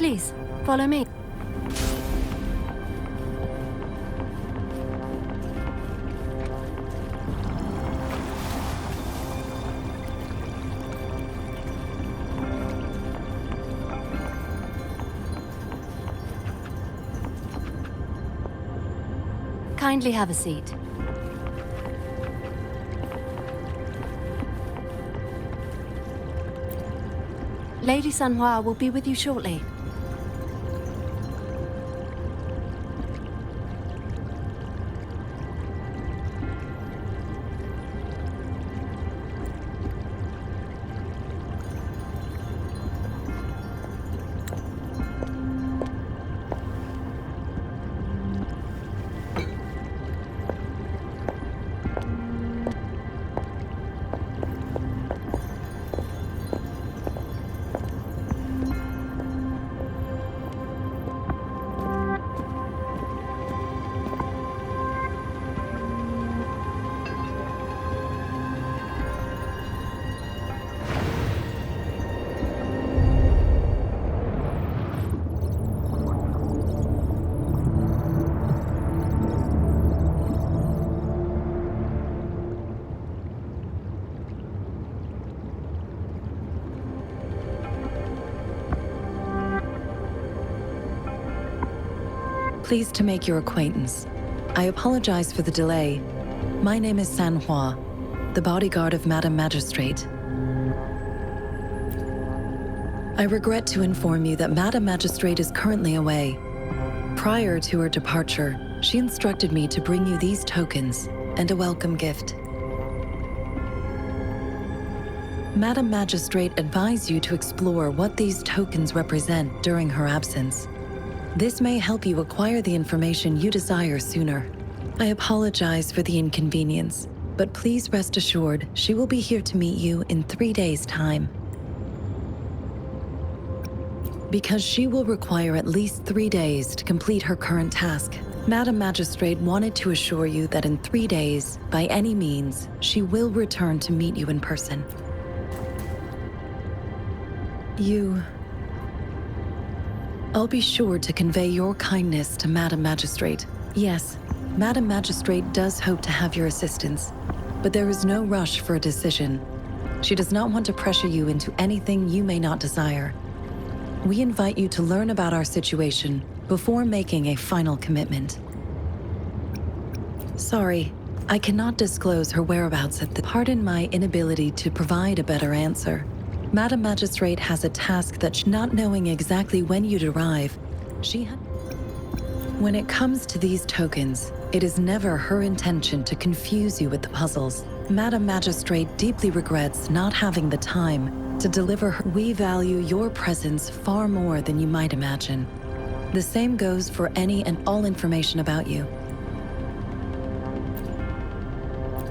Please, follow me. Kindly have a seat. Lady Sanhua will be with you shortly. Pleased to make your acquaintance. I apologize for the delay. My name is Sanhua, the bodyguard of Madame Magistrate. I regret to inform you that Madame Magistrate is currently away. Prior to her departure, she instructed me to bring you these tokens and a welcome gift. Madame Magistrate advised you to explore what these tokens represent during her absence. This may help you acquire the information you desire sooner. I apologize for the inconvenience, but please rest assured she will be here to meet you in 3 days' time. Because she will require at least 3 days to complete her current task, Madame Magistrate wanted to assure you that in 3 days, by any means, she will return to meet you in person. I'll be sure to convey your kindness to Madame Magistrate. Yes, Madame Magistrate does hope to have your assistance, but there is no rush for a decision. She does not want to pressure you into anything you may not desire. We invite you to learn about our situation before making a final commitment. Sorry, I cannot disclose her whereabouts at the... Pardon my inability to provide a better answer. Madame Magistrate has a task that not knowing exactly when you'd arrive, When it comes to these tokens, it is never her intention to confuse you with the puzzles. Madame Magistrate deeply regrets not having the time to deliver her. We value your presence far more than you might imagine. The same goes for any and all information about you.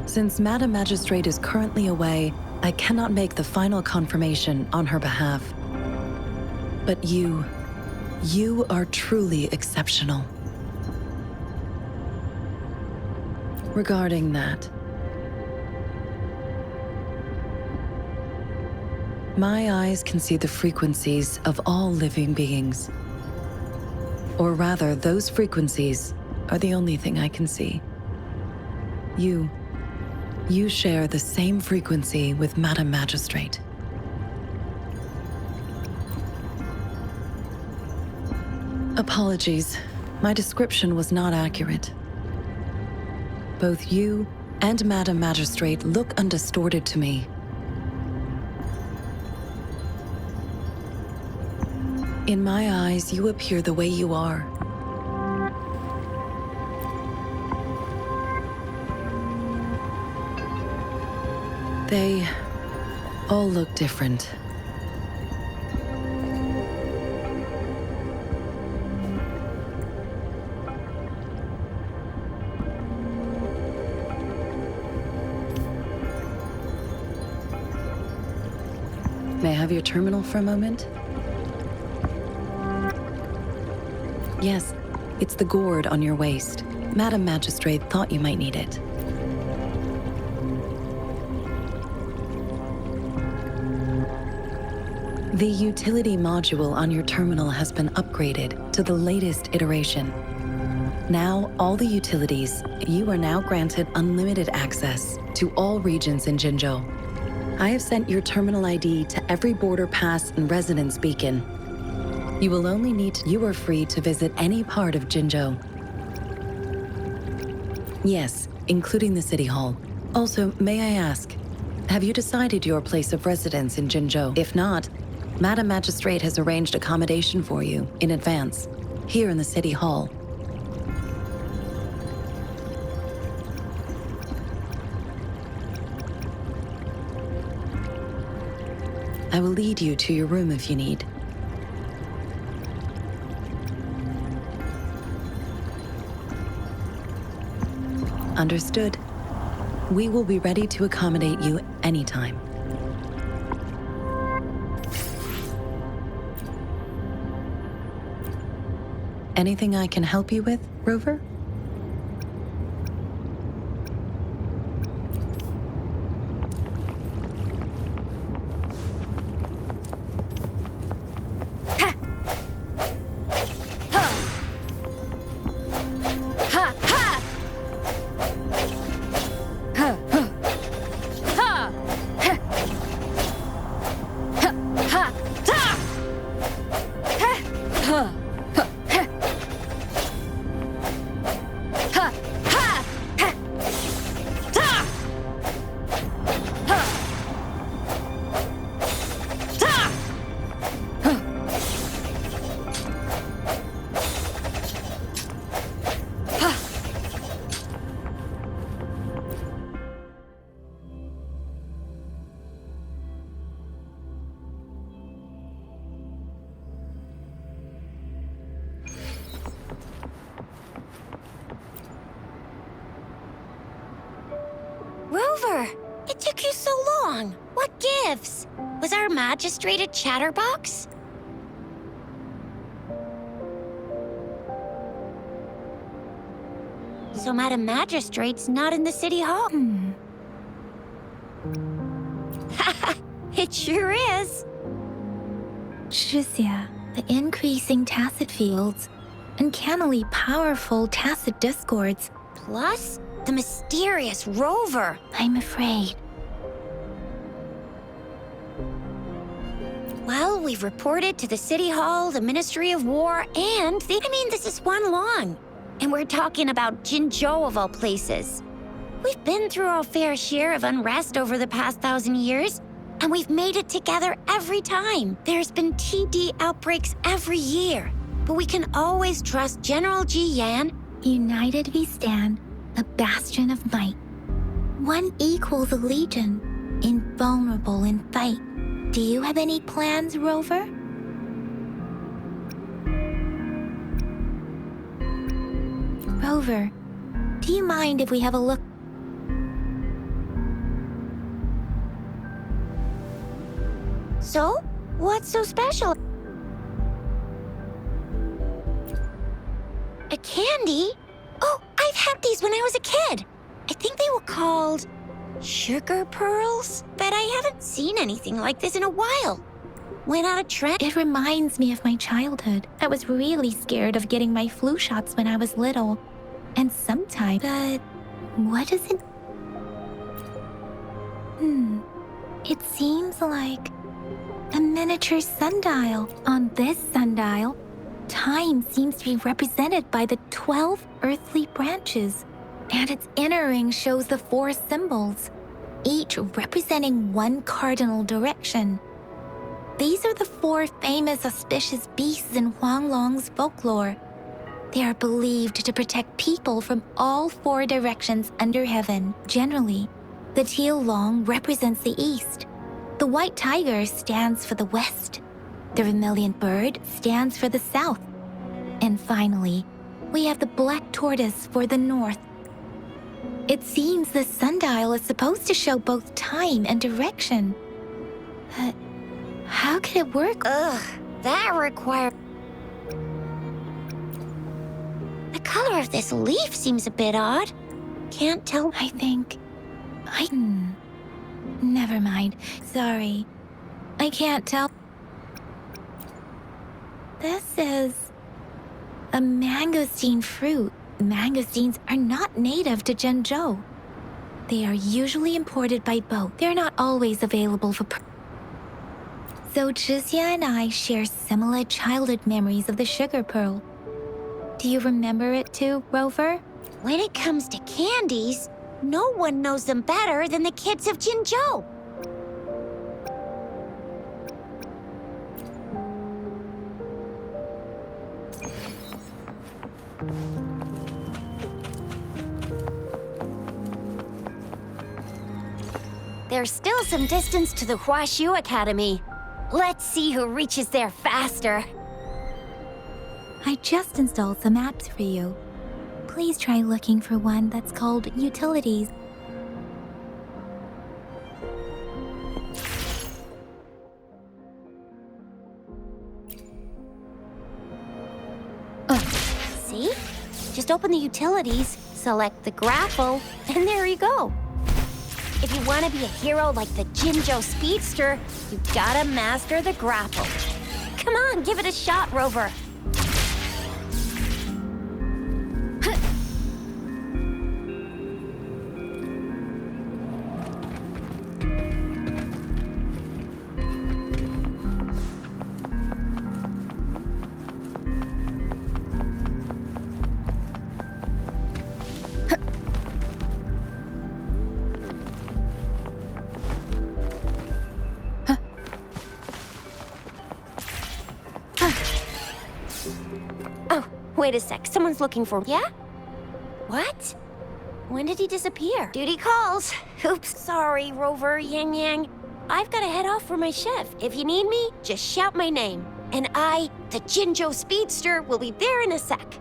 Since Madame Magistrate is currently away, I cannot make the final confirmation on her behalf. But you are truly exceptional. Regarding that, my eyes can see the frequencies of all living beings. Or rather, those frequencies are the only thing I can see. You share the same frequency with Madame Magistrate. Apologies, my description was not accurate. Both you and Madame Magistrate look undistorted to me. In my eyes, you appear the way you are. They all look different. May I have your terminal for a moment? Yes, it's the gourd on your waist. Madame Magistrate thought you might need it. The utility module on your terminal has been upgraded to the latest iteration. Now, all the utilities, you are now granted unlimited access to all regions in Jinzhou. I have sent your terminal ID to every border pass and residence beacon. You will only need you are free to visit any part of Jinzhou. Yes, including the City Hall. Also, may I ask, have you decided your place of residence in Jinzhou? If not, Madam Magistrate has arranged accommodation for you in advance, here in the City Hall. I will lead you to your room if you need. Understood. We will be ready to accommodate you anytime. Anything I can help you with, Rover? Rover, it took you so long. What gives? Was our magistrate a chatterbox? So Madam Magistrate's not in the City Hall. It sure is. 是呀, the increasing tacit fields, uncannily powerful tacit discords. Plus, the mysterious Rover. I'm afraid. Well, we've reported to the City Hall, the Ministry of War, and this is one long. And we're talking about Jinzhou of all places. We've been through our fair share of unrest over the past 1,000 years, and we've made it together every time. There's been TD outbreaks every year, but we can always trust General Ji Yan. United we stand, a bastion of might. One equals a legion, invulnerable in fight. Do you have any plans, Rover? Rover, do you mind if we have a look? So, what's so special? A candy? Oh, I've had these when I was a kid. I think they were called sugar pearls, but I haven't seen anything like this in a while. Went out of trend. It reminds me of my childhood. I was really scared of getting my flu shots when I was little. And sometimes, but what is it? It seems like a miniature sundial. On this sundial, time seems to be represented by the 12 earthly branches, and its inner ring shows the 4 symbols, each representing one cardinal direction. These are the 4 famous auspicious beasts in Huanglong's folklore. They are believed to protect people from all 4 directions under heaven. Generally, the teal long represents the east. The white tiger stands for the west. The vermilion bird stands for the south. And finally, we have the black tortoise for the north. It seems the sundial is supposed to show both time and direction. But how could it work? Ugh, that requires... The color of this leaf seems a bit odd. Can't tell. Never mind. Sorry. I can't tell. This is a mangosteen fruit. Mangosteens are not native to Zhengzhou. They are usually imported by boat. They're not always available for So Zhixia and I share similar childhood memories of the sugar pearl. Do you remember it too, Rover? When it comes to candies, no one knows them better than the kids of Jinzhou. There's still some distance to the Huaxiu Academy. Let's see who reaches there faster. I just installed some apps for you. Please try looking for one that's called Utilities. See? Just open the Utilities, select the grapple, and there you go. If you want to be a hero like the Jinzhou Speedster, you gotta master the grapple. Come on, give it a shot, Rover. Wait a sec, someone's looking for... Yeah? What? When did he disappear? Duty calls. Oops, sorry, Rover, Yang Yang. I've got to head off for my shift. If you need me, just shout my name. And I, the Jinzhou Speedster, will be there in a sec.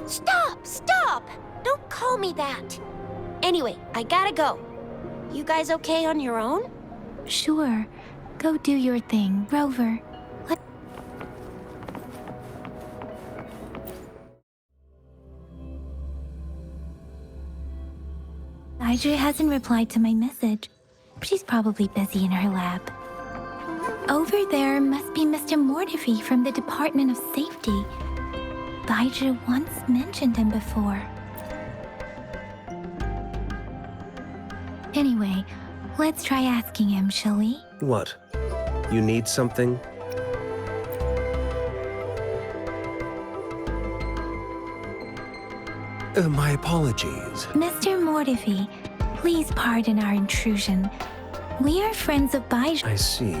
Stop! Stop! Don't call me that. Anyway, I gotta go. You guys okay on your own? Sure. Go do your thing, Rover. Audrey hasn't replied to my message. She's probably busy in her lab. Over there must be Mr. Mortifi from the Department of Safety. Baizhi once mentioned him before. Anyway, let's try asking him, shall we? What? You need something? My apologies. Mr. Mortifi, please pardon our intrusion. We are friends of Baizhi. I see.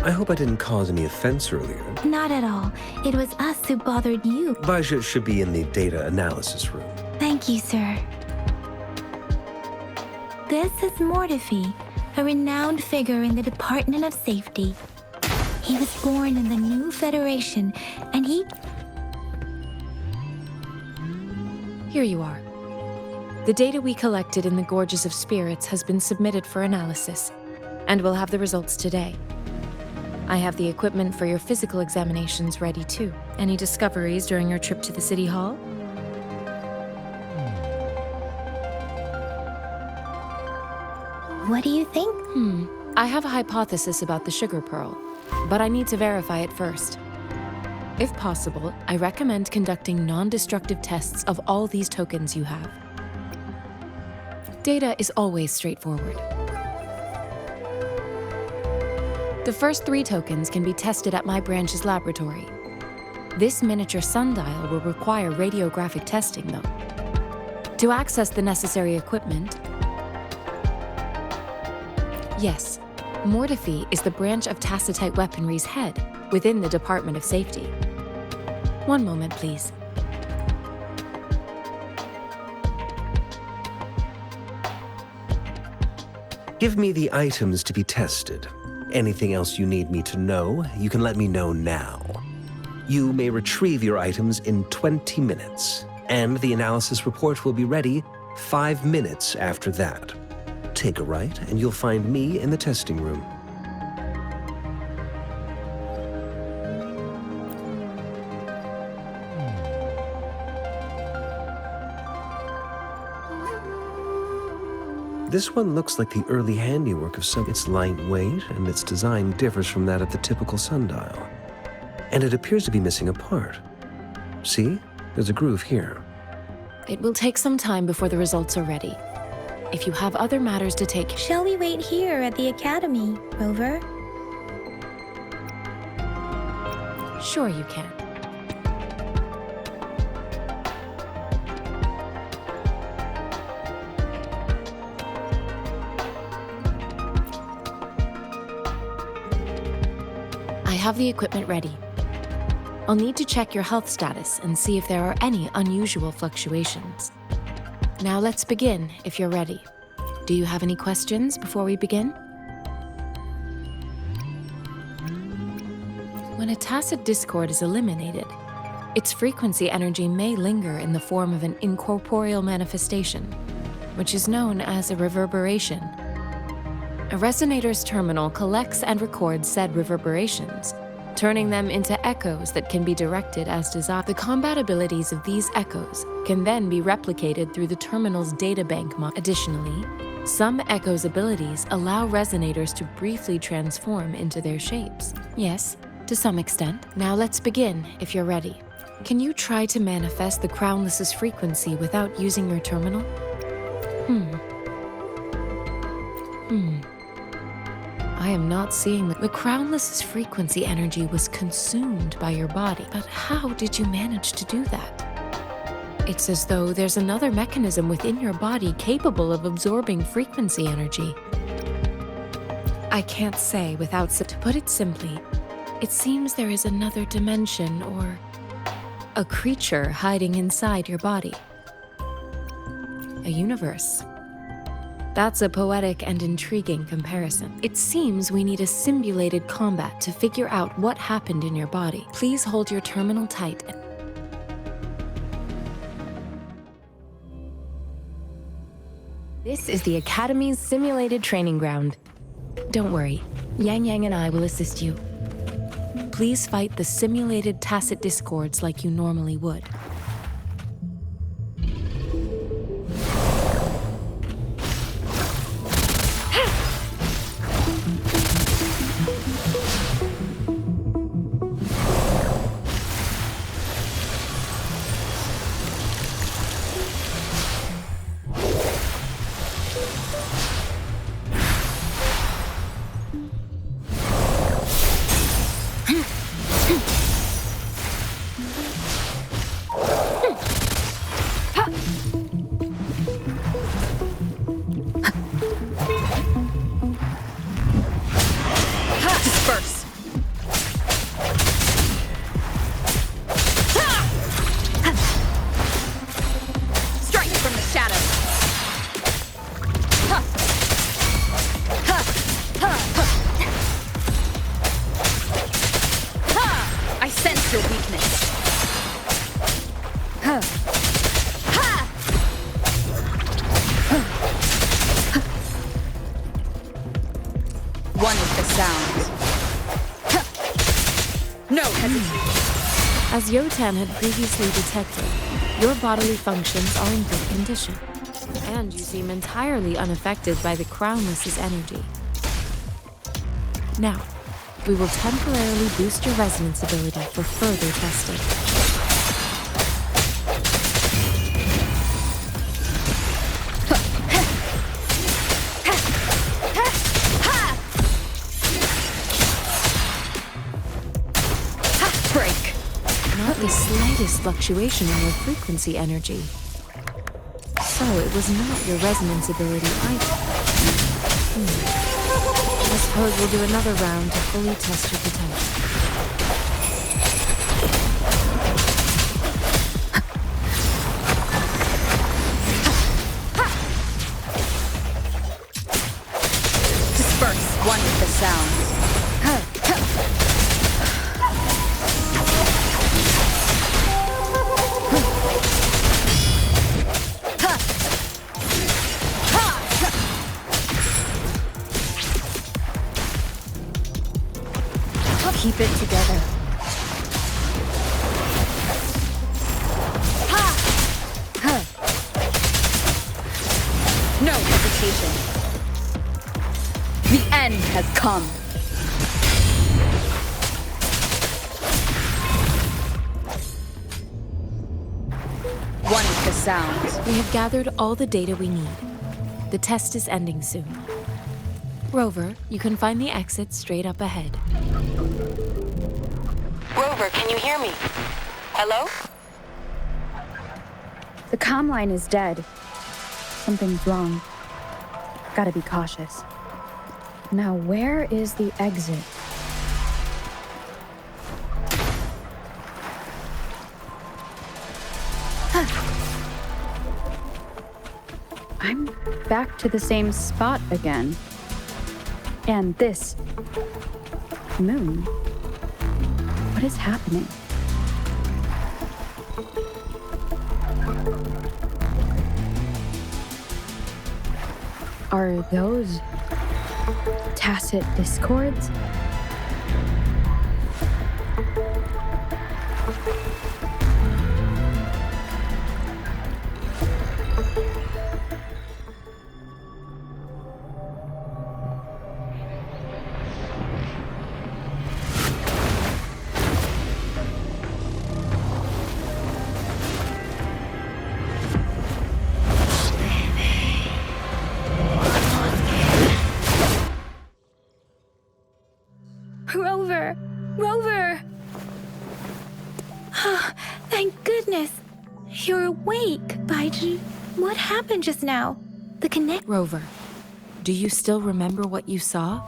I hope I didn't cause any offense earlier. Not at all. It was us who bothered you. Baizhi should be in the data analysis room. Thank you, sir. This is Mortifi, a renowned figure in the Department of Safety. He was born in the new Federation, and he... Here you are. The data we collected in the Gorges of Spirits has been submitted for analysis, and we'll have the results today. I have the equipment for your physical examinations ready too. Any discoveries during your trip to the City Hall? What do you think? I have a hypothesis about the sugar pearl, but I need to verify it first. If possible, I recommend conducting non-destructive tests of all these tokens you have. Data is always straightforward. The first 3 tokens can be tested at my branch's laboratory. This miniature sundial will require radiographic testing, though. To access the necessary equipment... Yes, Mortifi is the branch of Tacitite Weaponry's head within the Department of Safety. One moment, please. Give me the items to be tested. Anything else you need me to know, you can let me know now. You may retrieve your items in 20 minutes, and the analysis report will be ready 5 minutes after that. Take a right, and you'll find me in the testing room. This one looks like the early handiwork of some. It's lightweight, and its design differs from that of the typical sundial. and it appears to be missing a part. See? There's a groove here. It will take some time before the results are ready. If you have other matters to take... Shall we wait here at the academy, Rover? Sure you can. I have the equipment ready. I'll need to check your health status and see if there are any unusual fluctuations. Now let's begin, if you're ready. Do you have any questions before we begin? When a tacit discord is eliminated, its frequency energy may linger in the form of an incorporeal manifestation, which is known as a reverberation. A resonator's terminal collects and records said reverberations, turning them into echoes that can be directed as desired. The combat abilities of these echoes can then be replicated through the terminal's databank. Additionally, some echoes' abilities allow resonators to briefly transform into their shapes. Yes, to some extent. Now let's begin, if you're ready. Can you try to manifest the Crownless's frequency without using your terminal? I am not seeing the Crownless's frequency energy was consumed by your body. But how did you manage to do that? It's as though there's another mechanism within your body capable of absorbing frequency energy. I can't say without... To put it simply, it seems there is another dimension or a creature hiding inside your body. A universe. That's a poetic and intriguing comparison. It seems we need a simulated combat to figure out what happened in your body. Please hold your terminal tight. This is the Academy's simulated training ground. Don't worry, Yang Yang and I will assist you. Please fight the simulated tacit discords like you normally would. One is the sound. No hesitation. As Yotan had previously detected, your bodily functions are in good condition, and you seem entirely unaffected by the Crownless's energy. Now, we will temporarily boost your resonance ability for further testing. The slightest fluctuation in your frequency energy. So it was not your resonance ability either. I suppose we'll do another round to fully test your potential. Disperse one with the sound. Keep it together. No hesitation. The end has come. One with the sound. We have gathered all the data we need. The test is ending soon. Rover, you can find the exit straight up ahead. Rover, can you hear me? Hello? The comm line is dead. Something's wrong. Gotta be cautious. Now, where is the exit? I'm back to the same spot again. And this moon. What is happening? Are those tacit discords? Rover! Rover! Thank goodness! You're awake, Baiji. What happened just now? The connect. Rover, do you still remember what you saw?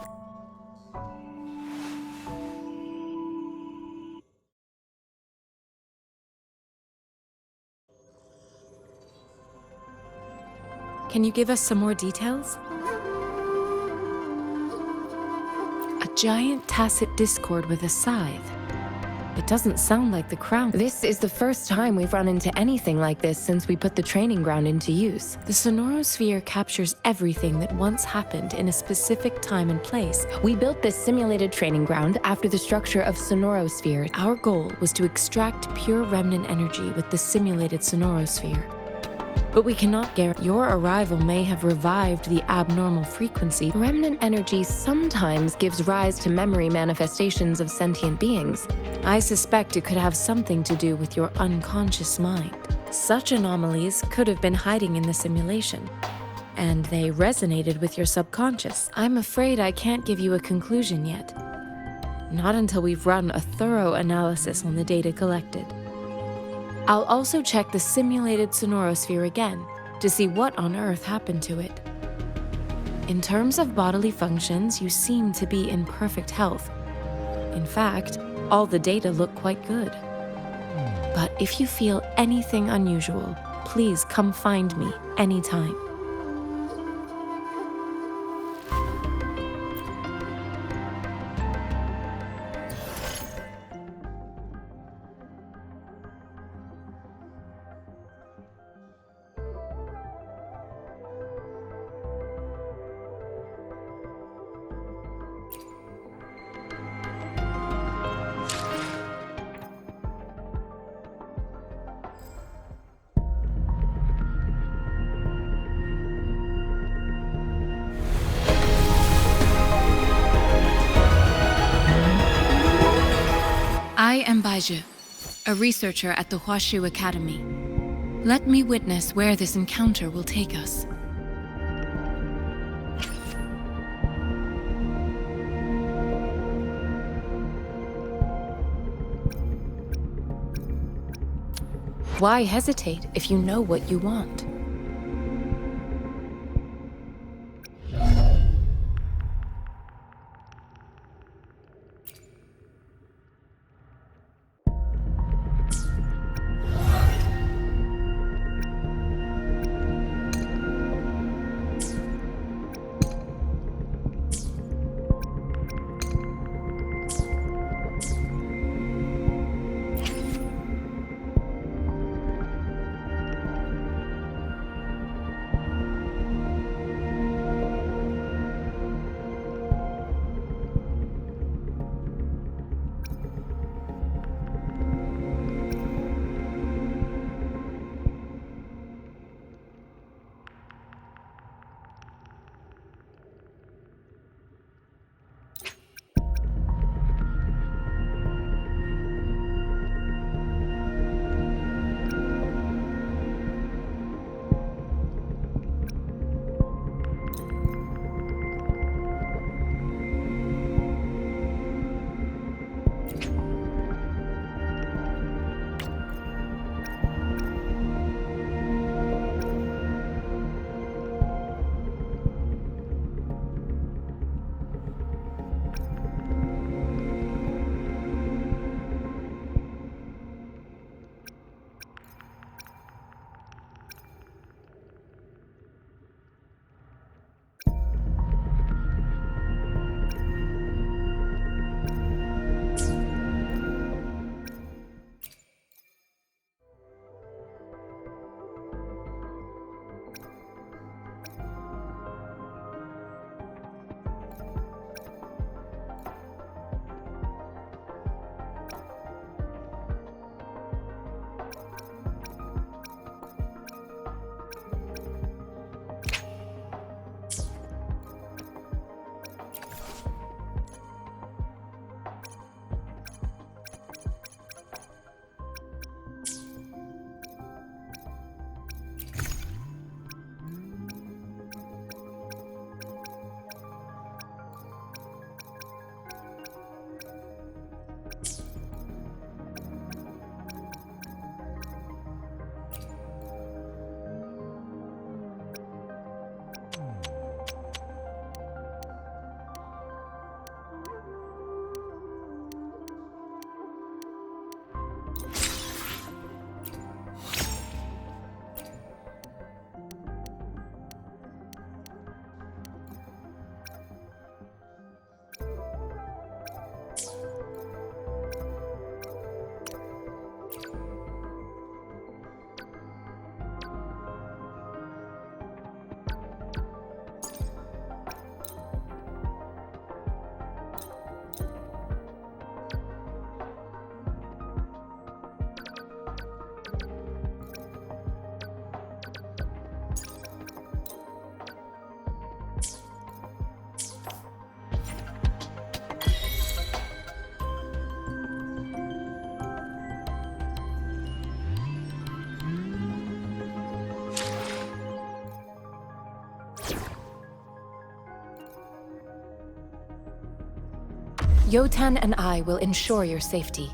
Can you give us some more details? A giant tacit discord with a scythe. It doesn't sound like the crown. This is the first time we've run into anything like this since we put the training ground into use. The sonorosphere captures everything that once happened in a specific time and place. We built this simulated training ground after the structure of sonorosphere. Our goal was to extract pure remnant energy with the simulated sonorosphere. But we cannot guarantee your arrival may have revived the abnormal frequency. Remnant energy sometimes gives rise to memory manifestations of sentient beings. I suspect it could have something to do with your unconscious mind. Such anomalies could have been hiding in the simulation, and they resonated with your subconscious. I'm afraid I can't give you a conclusion yet. Not until we've run a thorough analysis on the data collected. I'll also check the simulated sonorosphere again to see what on earth happened to it. In terms of bodily functions, you seem to be in perfect health. In fact, all the data look quite good. But if you feel anything unusual, please come find me anytime. I am Baiju, a researcher at the Huashu Academy. Let me witness where this encounter will take us. Why hesitate if you know what you want? Yotan and I will ensure your safety.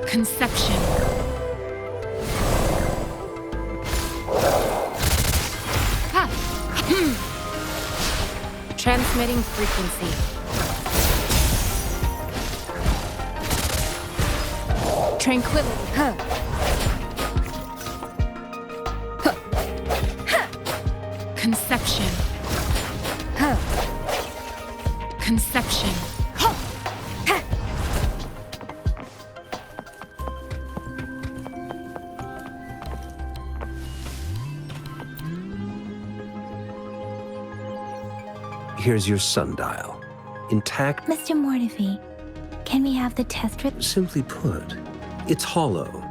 Conception. Transmitting frequency. Tranquility. Conception. Conception. Here's your sundial. Intact. Mr. Mortefi, can we have the test Simply put, it's hollow.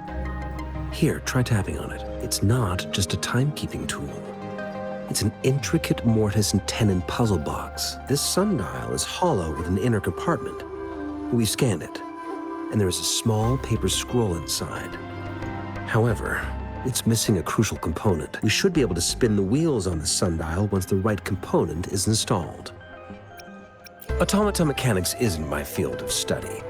Here, try tapping on it. It's not just a timekeeping tool. It's an intricate mortise and tenon puzzle box. This sundial is hollow with an inner compartment. We scanned it, and there is a small paper scroll inside. However, it's missing a crucial component. We should be able to spin the wheels on the sundial once the right component is installed. Automata mechanics isn't my field of study.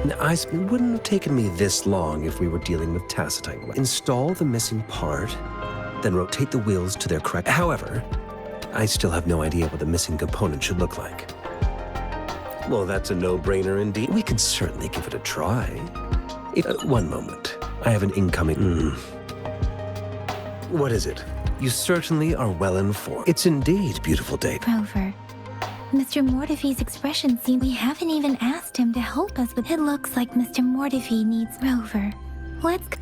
It wouldn't have taken me this long if we were dealing with tacitite. Install the missing part, then rotate the wheels to their correct. However, I still have no idea what the missing component should look like. Well, that's a no-brainer indeed. We can certainly give it a try. One moment. I have an incoming... What is it? You certainly are well informed. It's indeed beautiful day. Rover. Mr. Mortefi's expression seems we haven't even asked him to help us with it. Looks like Mr. Mortefi needs Rover. Let's go.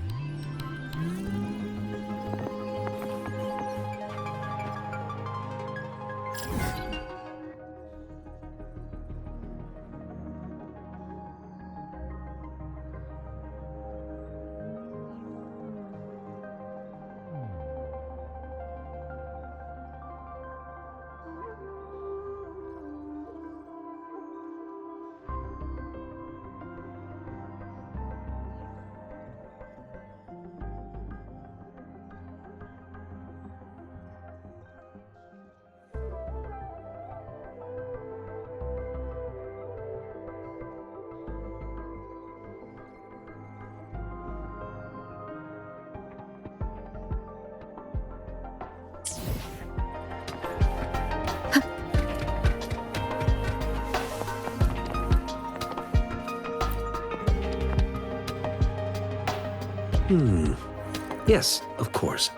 Yes, of course.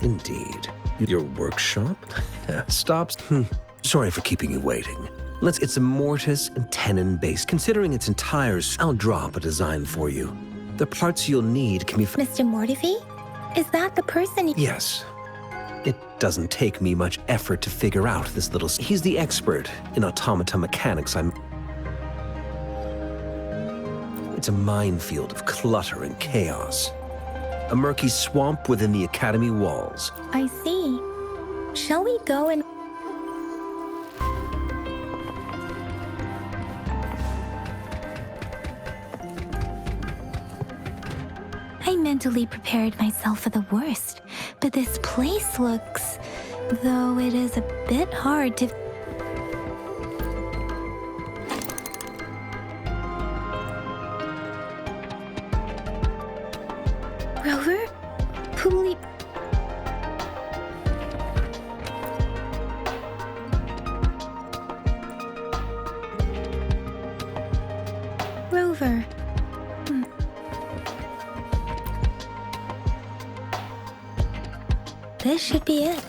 Indeed. Your workshop? Stops? Sorry for keeping you waiting. It's a mortise and tenon base. Considering its entire... I'll drop a design for you. The parts you'll need can be... Mr. Mortefi? Is that the person? Yes. It doesn't take me much effort to figure out this little... He's the expert in automata mechanics. It's a minefield of clutter and chaos. A murky swamp within the Academy walls. I see. Shall we go and... I mentally prepared myself for the worst, but this place looks... though it is a bit hard to... Rover? Please... Rover. This should be it.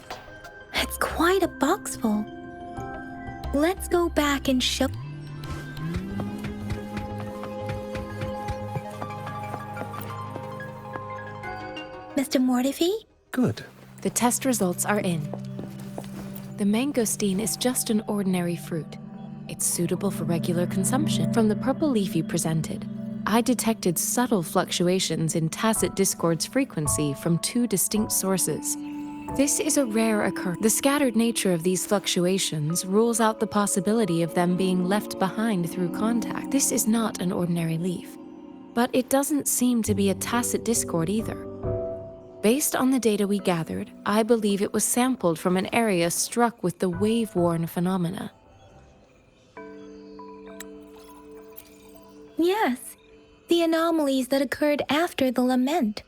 It's quite a box full. Let's go back and show... Mr. Mortefi? Good. The test results are in. The mangosteen is just an ordinary fruit. It's suitable for regular consumption from the purple leaf you presented. I detected subtle fluctuations in tacit discord's frequency from two distinct sources. This is a rare occurrence. The scattered nature of these fluctuations rules out the possibility of them being left behind through contact. This is not an ordinary leaf, but it doesn't seem to be a tacit discord either. Based on the data we gathered, I believe it was sampled from an area struck with the wave-worn phenomena. Yes, the anomalies that occurred after the lament,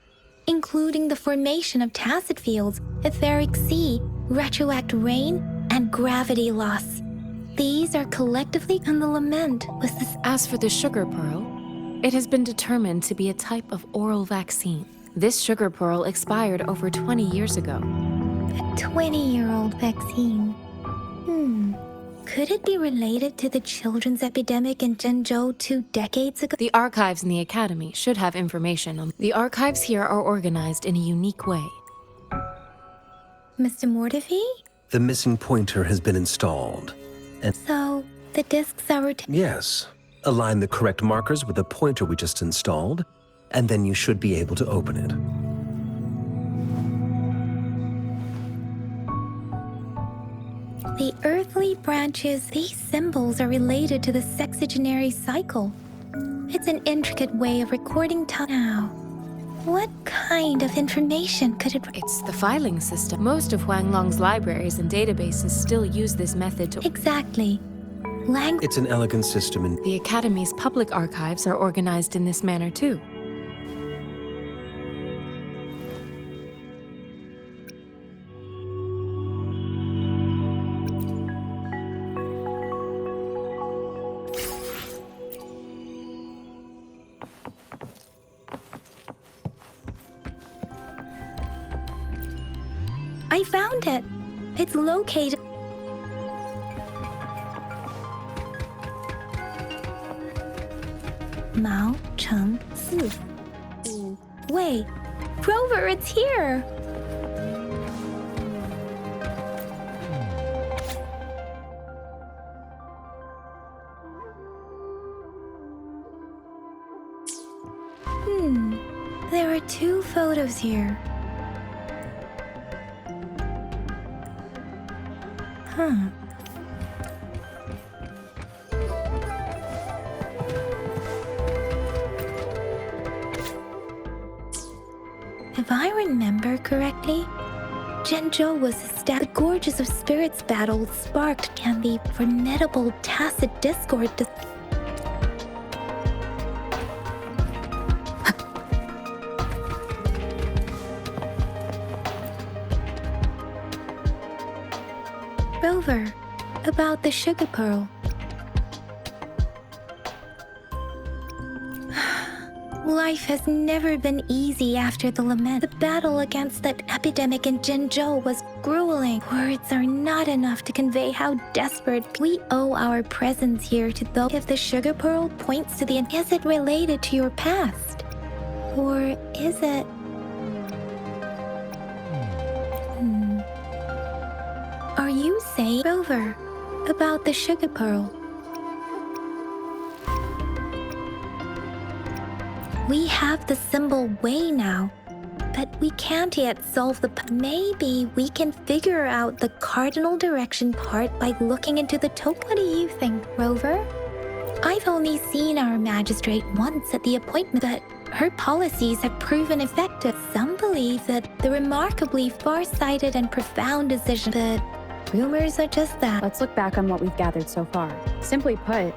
including the formation of tacit fields, etheric sea, retroact rain, and gravity loss. These are collectively on the lament was this. As for the sugar pearl, it has been determined to be a type of oral vaccine. This sugar pearl expired over 20 years ago. A 20-year-old vaccine. Could it be related to the children's epidemic in Zhengzhou 2 decades ago? The archives in the Academy should have information on. The archives here are organized in a unique way. Mr. Mortefi? The missing pointer has been installed. And So, the discs are yes, align the correct markers with the pointer we just installed, and then you should be able to open it. The earthly branches, these symbols are related to the sexagenary cycle. It's an intricate way of recording time. Now, what kind of information could it... It's the filing system. Most of Huanglong's libraries and databases still use this method to... Exactly. It's an elegant system and The Academy's public archives are organized in this manner too. I found it. It's located... Mao Cheng Si. Wait, Rover, it's here! There are 2 photos here. If I remember correctly, Zhengzhou was the Gorges of Spirits battle sparked and the formidable tacit discord Rover, about the sugar pearl. Life has never been easy after the lament. The battle against that epidemic in Zhengzhou was grueling. Words are not enough to convey how desperate we owe our presence here to those. If the sugar pearl points to the... Is it related to your past? Or is it... Are you saying, Rover, about the sugar pearl? We have the symbol way now, but we can't yet solve the... Maybe we can figure out the cardinal direction part by looking into the token. What do you think, Rover? I've only seen our magistrate once at the appointment, but her policies have proven effective. Some believe that the remarkably far-sighted and profound decision, but rumors are just that. Let's look back on what we've gathered so far. Simply put,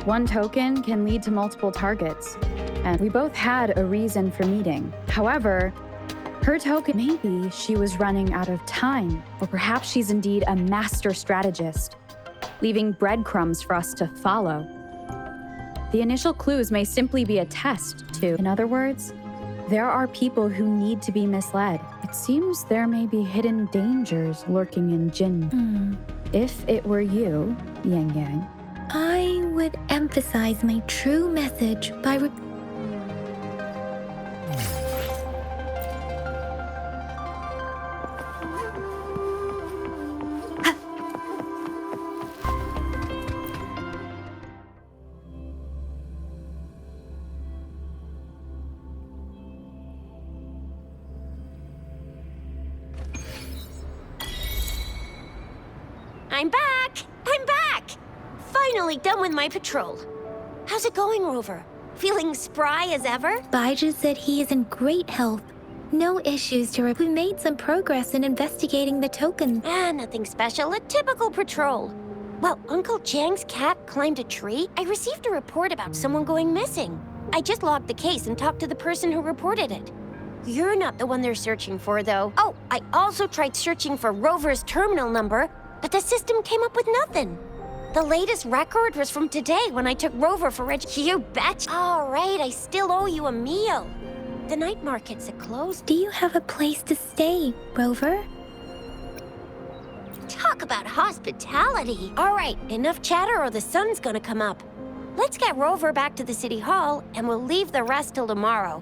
one token can lead to multiple targets, and we both had a reason for meeting. However, her token, maybe she was running out of time, or perhaps she's indeed a master strategist, leaving breadcrumbs for us to follow. The initial clues may simply be a test to... In other words, there are people who need to be misled. It seems there may be hidden dangers lurking in Jin. If it were you, Yang Yang, I would emphasize my true message by I'm back! I'm back! Finally done with my patrol. How's it going, Rover? Feeling spry as ever? Baija said he is in great health. No issues to report. We made some progress in investigating the token. Nothing special. A typical patrol. Well, Uncle Chang's cat climbed a tree. I received a report about someone going missing. I just logged the case and talked to the person who reported it. You're not the one they're searching for, though. Oh, I also tried searching for Rover's terminal number, but the system came up with nothing. The latest record was from today when I took Rover for You bet. All right, I still owe you a meal. The night markets are closed. Do you have a place to stay, Rover? Talk about hospitality. All right, enough chatter or the sun's gonna come up. Let's get Rover back to the city hall, and we'll leave the rest till tomorrow.